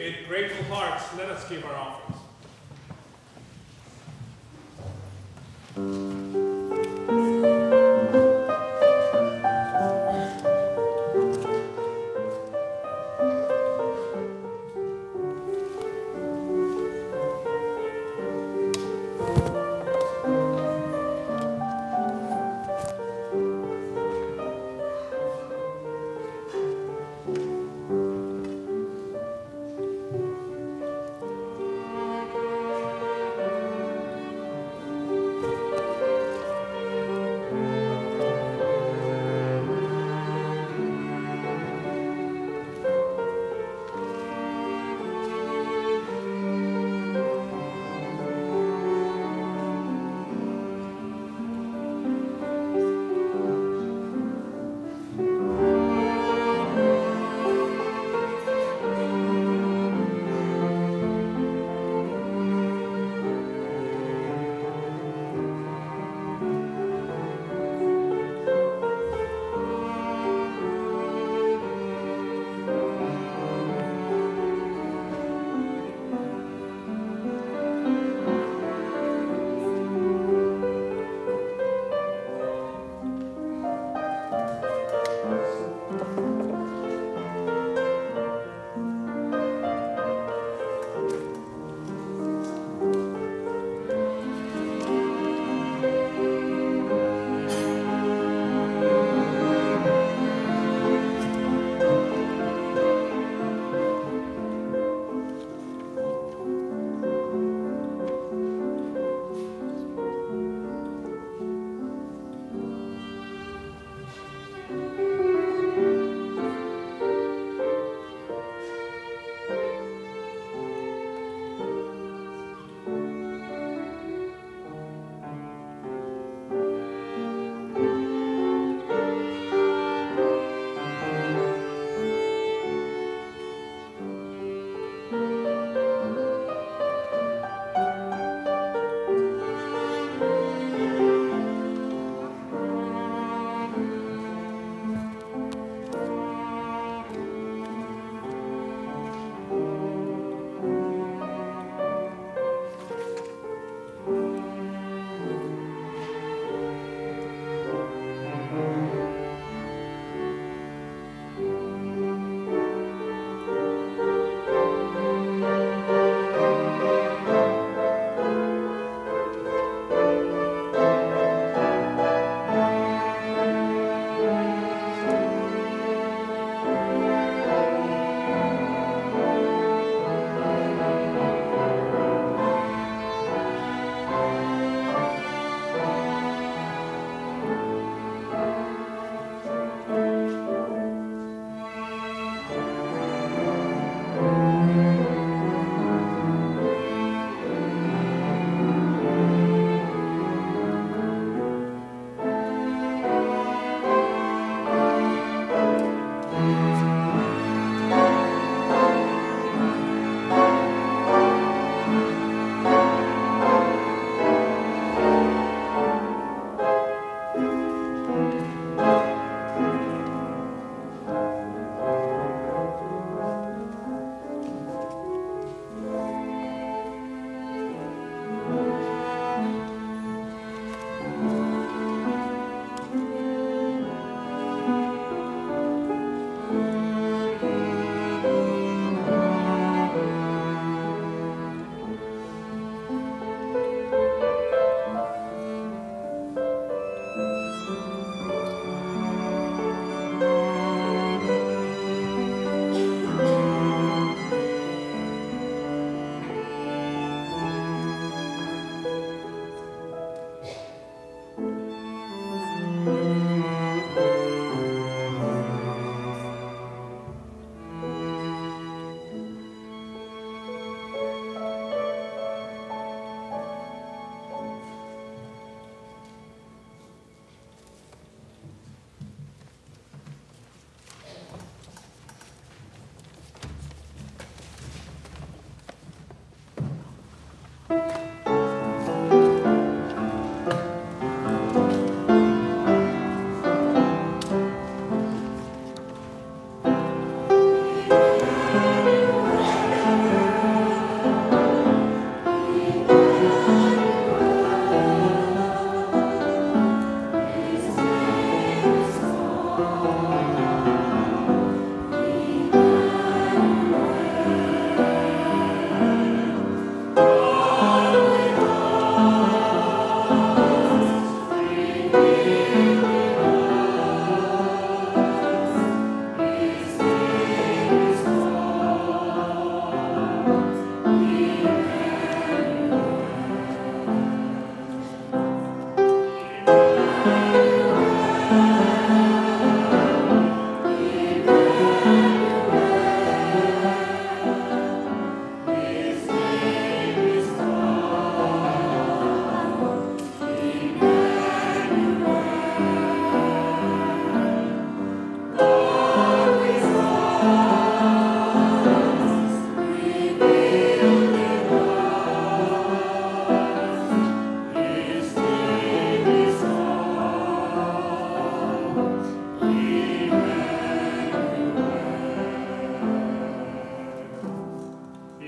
With grateful hearts, let us give our offerings.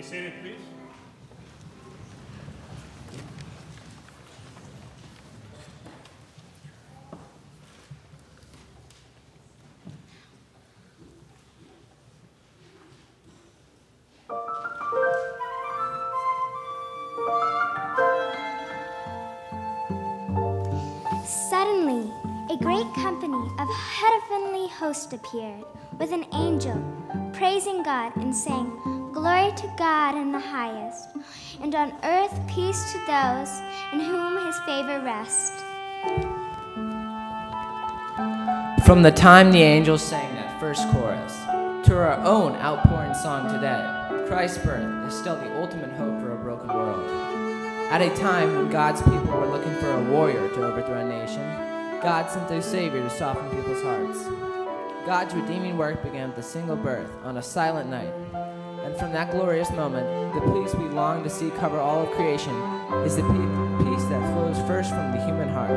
seated, please. Suddenly, a great company of heavenly hosts appeared, with an angel, praising God and saying, "Glory to God in the highest, and on earth peace to those in whom his favor rests." From the time the angels sang that first chorus to our own outpouring song today, Christ's birth is still the ultimate hope for a broken world. At a time when God's people were looking for a warrior to overthrow a nation, God sent a Savior to soften people's hearts. God's redeeming work began with a single birth on a silent night. And from that glorious moment, the peace we long to see cover all of creation is the peace that flows first from the human heart.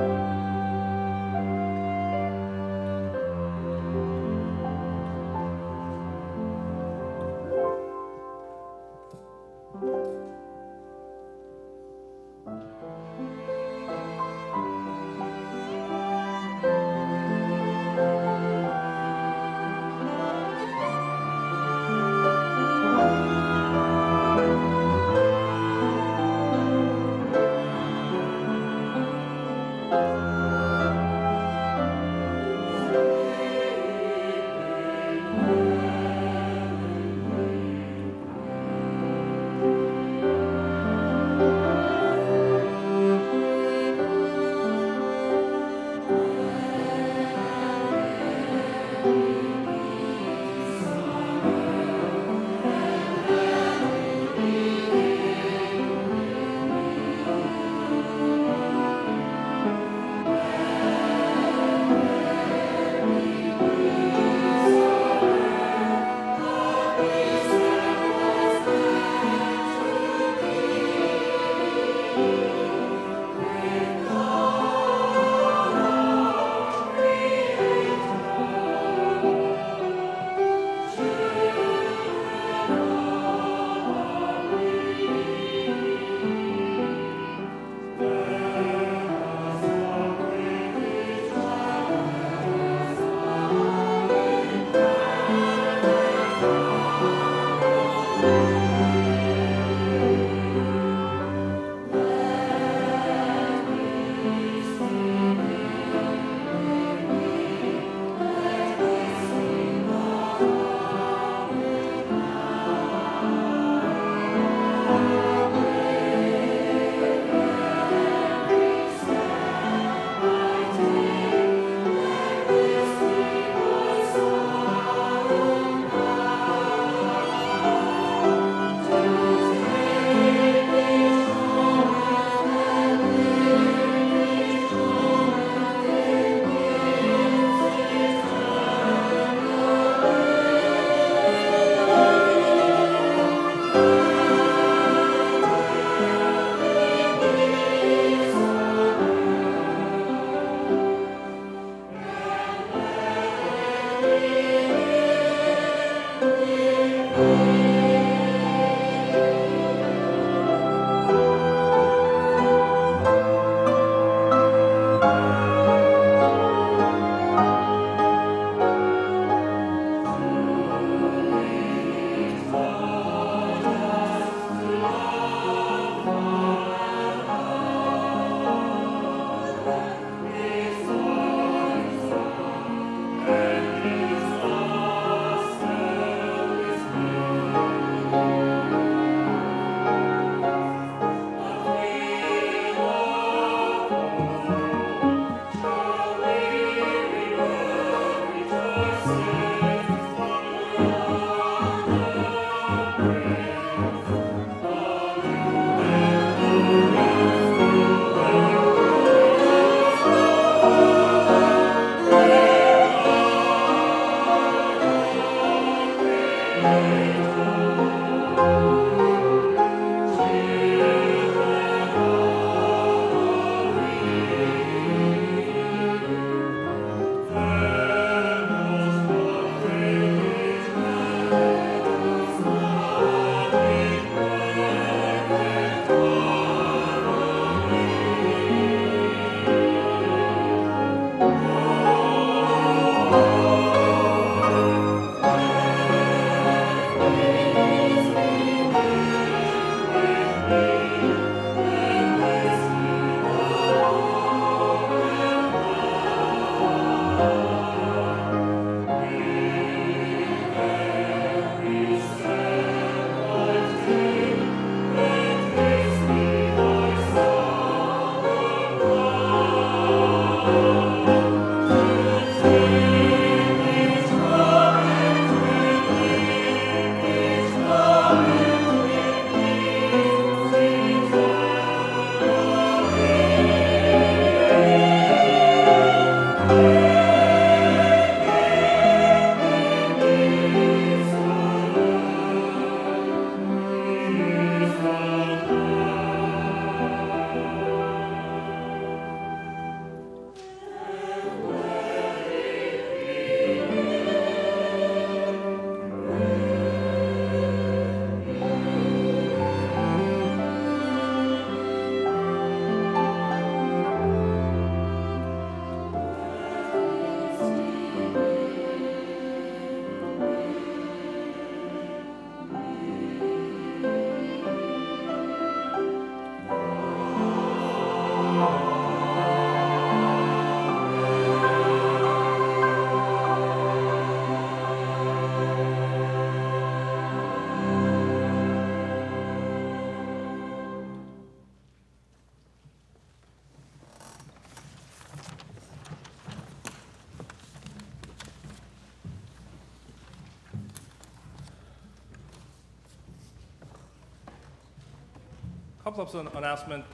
couple of announcements.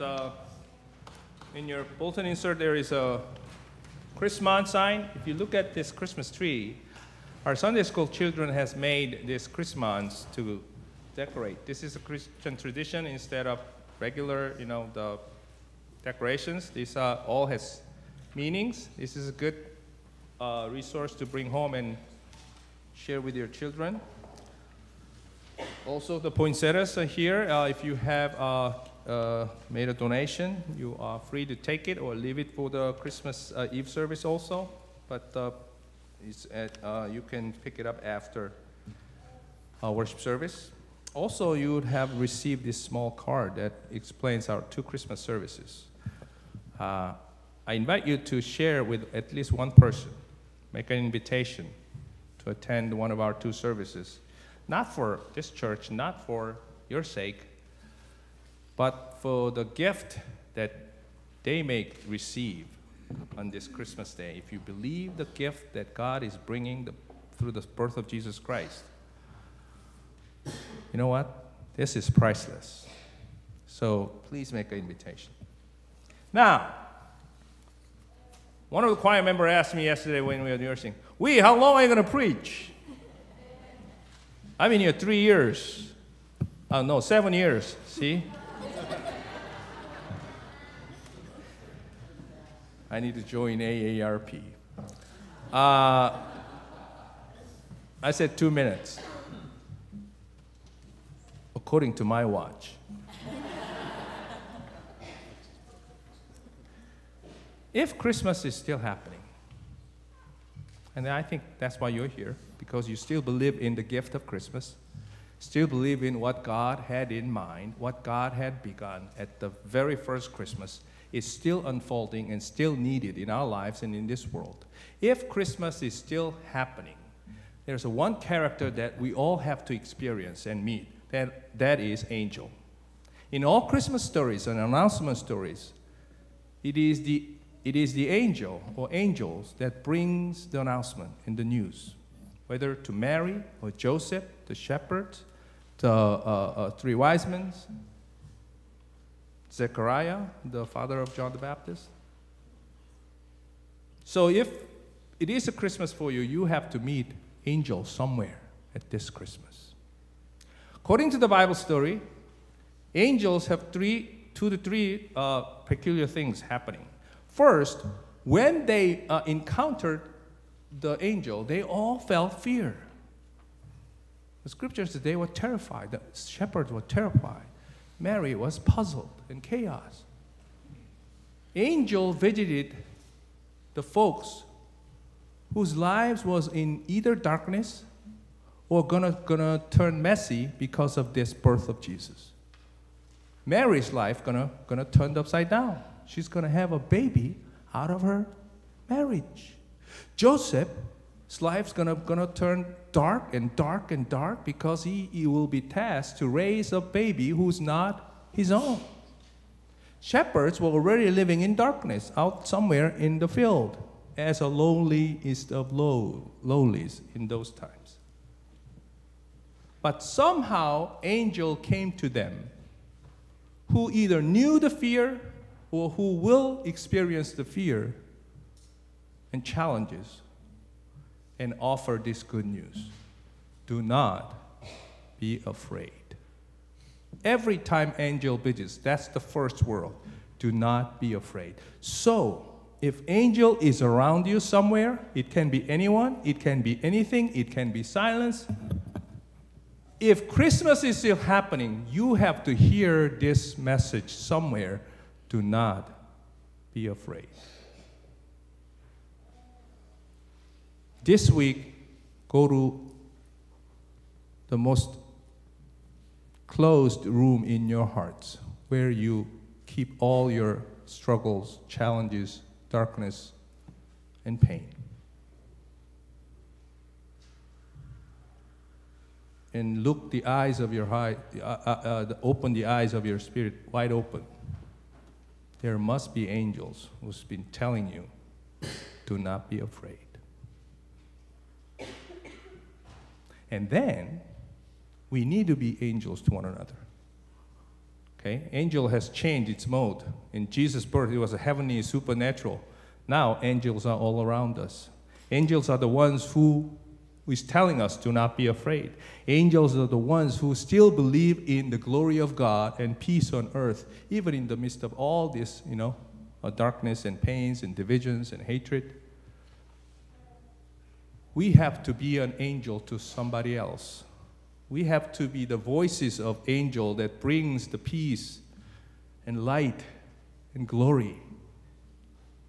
In your bulletin insert, there is a Christmas sign. If you look at this Christmas tree, our Sunday school children has made this Christmas to decorate. This is a Christian tradition instead of regular, the decorations. These all has meanings. This is a good resource to bring home and share with your children. Also, the poinsettias are here. If you have made a donation, you are free to take it or leave it for the Christmas Eve service also. But you can pick it up after worship service. Also, you would have received this small card that explains our 2 Christmas services. I invite you to share with at least one person, make an invitation to attend one of our 2 services. Not for this church, not for your sake, but for the gift that they may receive on this Christmas day. If you believe the gift that God is bringing through the birth of Jesus Christ, you know what? This is priceless. So please make an invitation. Now, one of the choir members asked me yesterday when we were rehearsing, how long are you going to preach? I've been here 3 years. 7 years. See? I need to join AARP. I said 2 minutes. According to my watch. If Christmas is still happening, and I think that's why you're here, because you still believe in the gift of Christmas, still believe in what God had in mind, what God had begun at the very first Christmas is still unfolding and still needed in our lives and in this world. If Christmas is still happening, there's one character that we all have to experience and meet. That is angel. In all Christmas stories and announcement stories, it is the angel or angels that brings the announcement in the news, whether to Mary or Joseph, the shepherds, the 3 wise men, Zechariah, the father of John the Baptist. So if it is a Christmas for you, you have to meet angels somewhere at this Christmas. According to the Bible story, angels have 2 to 3 peculiar things happening. First, when they encountered the angel, they all felt fear. The scriptures said they were terrified. The shepherds were terrified. Mary was puzzled in chaos. Angel visited the folks whose lives was in either darkness or gonna turn messy because of this birth of Jesus. Mary's life gonna turn upside down. She's gonna have a baby out of her marriage. Joseph's life's gonna turn dark and dark and dark because he will be tasked to raise a baby who's not his own. Shepherds were already living in darkness out somewhere in the field as a lowliest of lowlies in those times. But somehow angel came to them who either knew the fear or who will experience the fear and challenges and offer this good news. Do not be afraid. Every time angel visits, that's the first word. Do not be afraid. So, if angel is around you somewhere, it can be anyone, it can be anything, it can be silence. If Christmas is still happening, you have to hear this message somewhere. Do not be afraid. This week, go to the most closed room in your hearts where you keep all your struggles, challenges, darkness, and pain. And look the eyes of your heart, open the eyes of your spirit wide open. There must be angels who's been telling you, do not be afraid. And then, we need to be angels to one another. Okay? Angel has changed its mode. In Jesus' birth, it was a heavenly, supernatural. Now, angels are all around us. Angels are the ones who is telling us to not be afraid. Angels are the ones who still believe in the glory of God and peace on earth, even in the midst of all this, darkness and pains and divisions and hatred. We have to be an angel to somebody else. We have to be the voices of angel that brings the peace and light and glory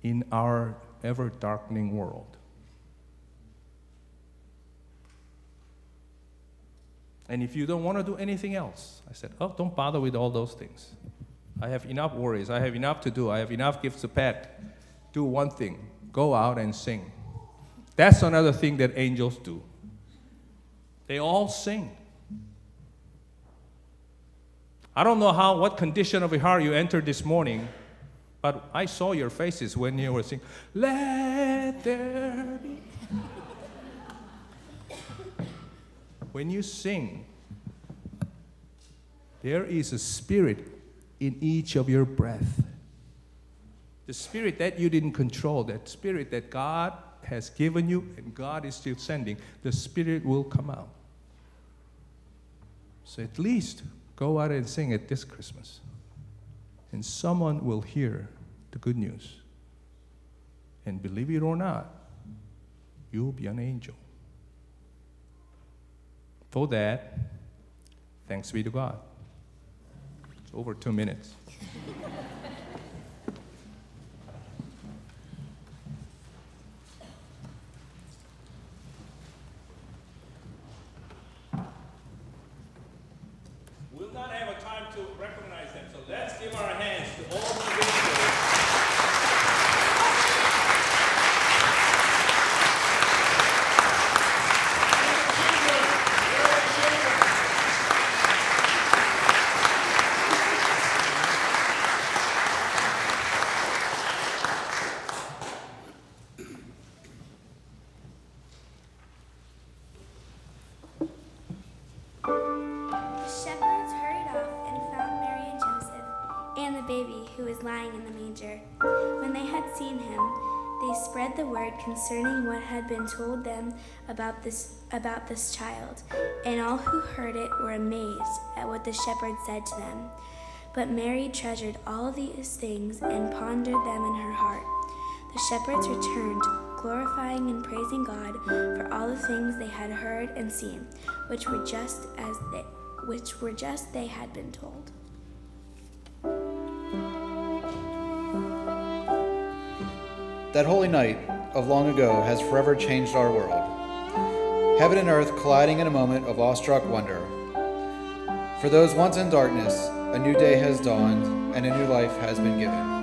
in our ever-darkening world. And if you don't want to do anything else, I said, don't bother with all those things. I have enough worries. I have enough to do. I have enough gifts to pet. Do one thing. Go out and sing. That's another thing that angels do. They all sing. I don't know what condition of your heart you entered this morning, but I saw your faces when you were singing, "Let there be." When you sing, there is a spirit in each of your breath. The spirit that you didn't control, that spirit that God has given you and God is still sending, the spirit will come out. So at least go out and sing it this Christmas. And someone will hear the good news. And believe it or not, you'll be an angel. For that, thanks be to God. It's over 2 minutes. We'll not have a time to recognize them, so let's give our hands to all the angels. Lying in the manger. When they had seen him, they spread the word concerning what had been told them about this child, and all who heard it were amazed at what the shepherds said to them. But Mary treasured all these things and pondered them in her heart. The shepherds returned, glorifying and praising God for all the things they had heard and seen, which were just they had been told. That holy night of long ago has forever changed our world. Heaven and earth colliding in a moment of awestruck wonder. For those once in darkness, a new day has dawned and a new life has been given.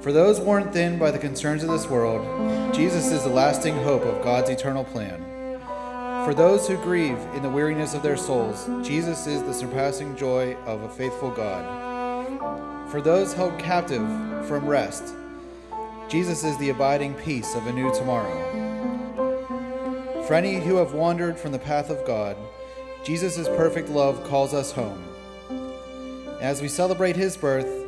For those worn thin by the concerns of this world, Jesus is the lasting hope of God's eternal plan. For those who grieve in the weariness of their souls, Jesus is the surpassing joy of a faithful God. For those held captive from rest, Jesus is the abiding peace of a new tomorrow. For any who have wandered from the path of God, Jesus' perfect love calls us home. As we celebrate his birth,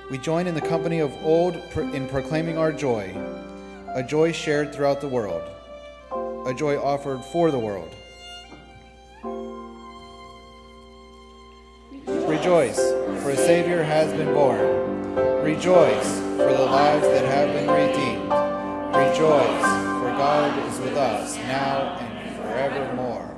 we join in the company of old in proclaiming our joy, a joy shared throughout the world. A joy offered for the world. Rejoice, for a Savior has been born. Rejoice, for the lives that have been redeemed. Rejoice, for God is with us now and forevermore.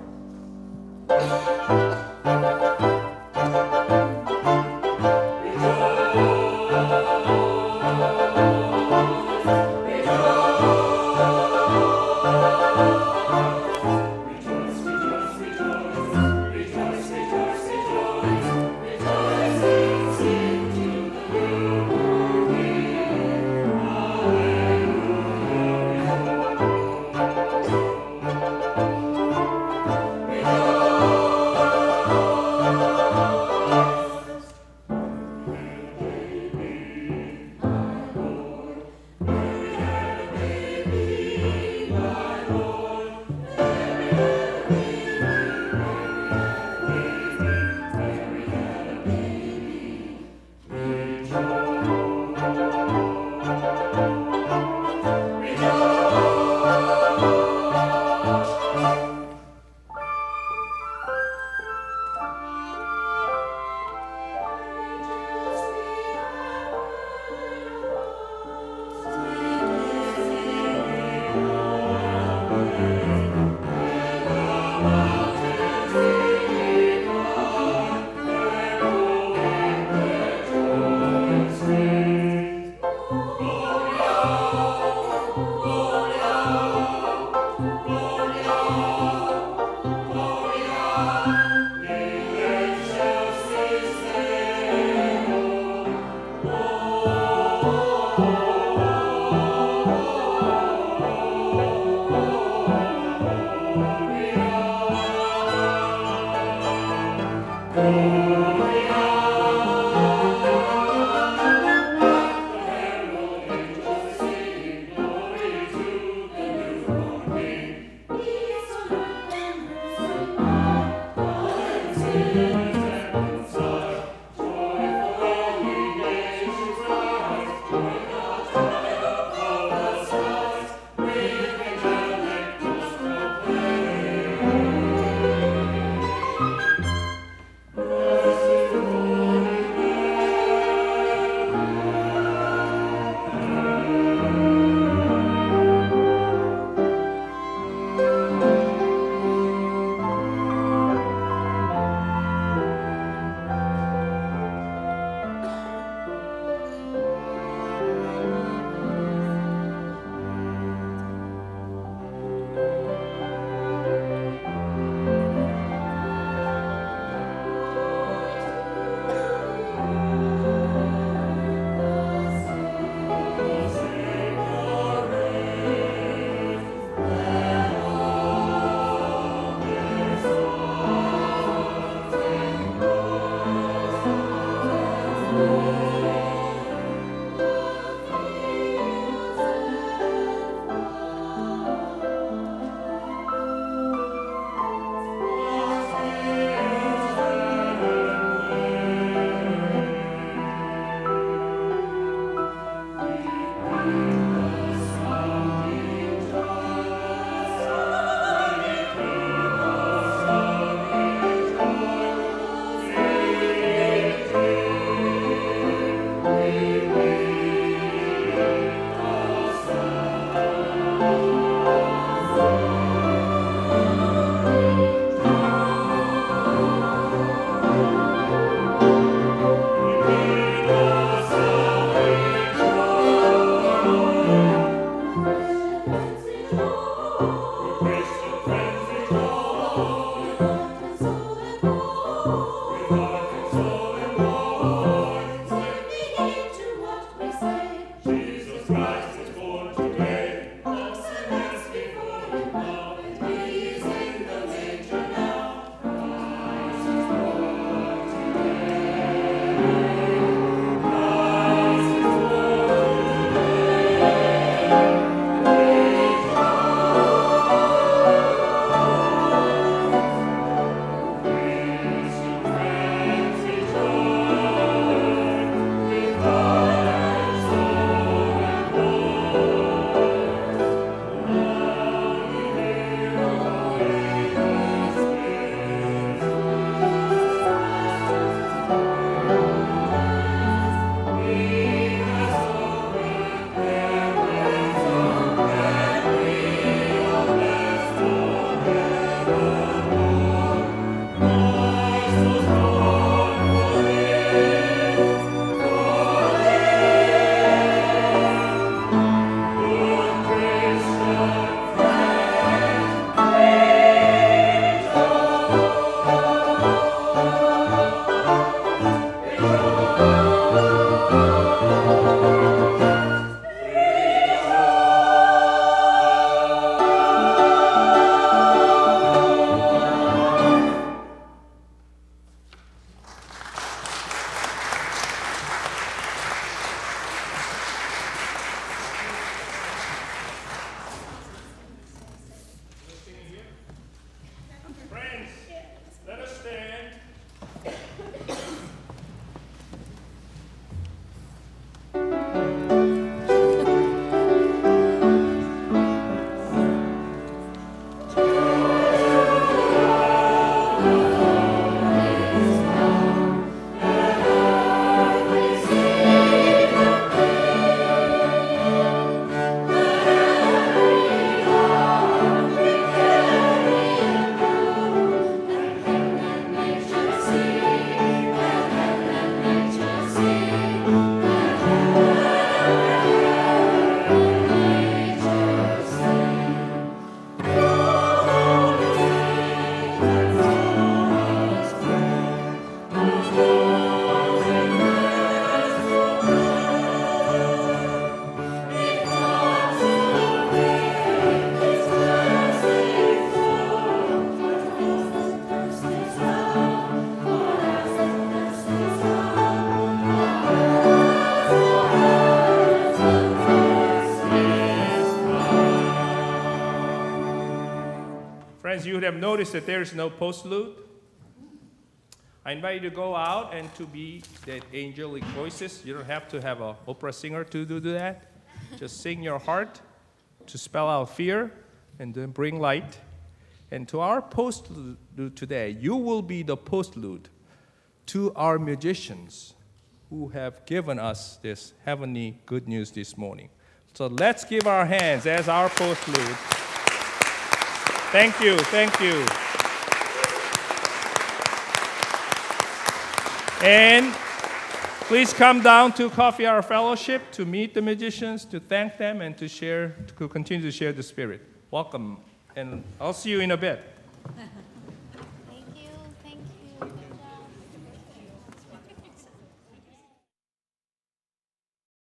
Friends, you would have noticed that there is no postlude. I invite you to go out and to be that angelic voices. You don't have to have an opera singer to do that. Just sing your heart to spell out fear and then bring light. And to our postlude today, you will be the postlude to our musicians who have given us this heavenly good news this morning. So let's give our hands as our postlude. Thank you, thank you. And please come down to Coffee Hour Fellowship to meet the musicians, to thank them, and to share, to continue to share the Spirit. Welcome, and I'll see you in a bit. Thank you, thank you.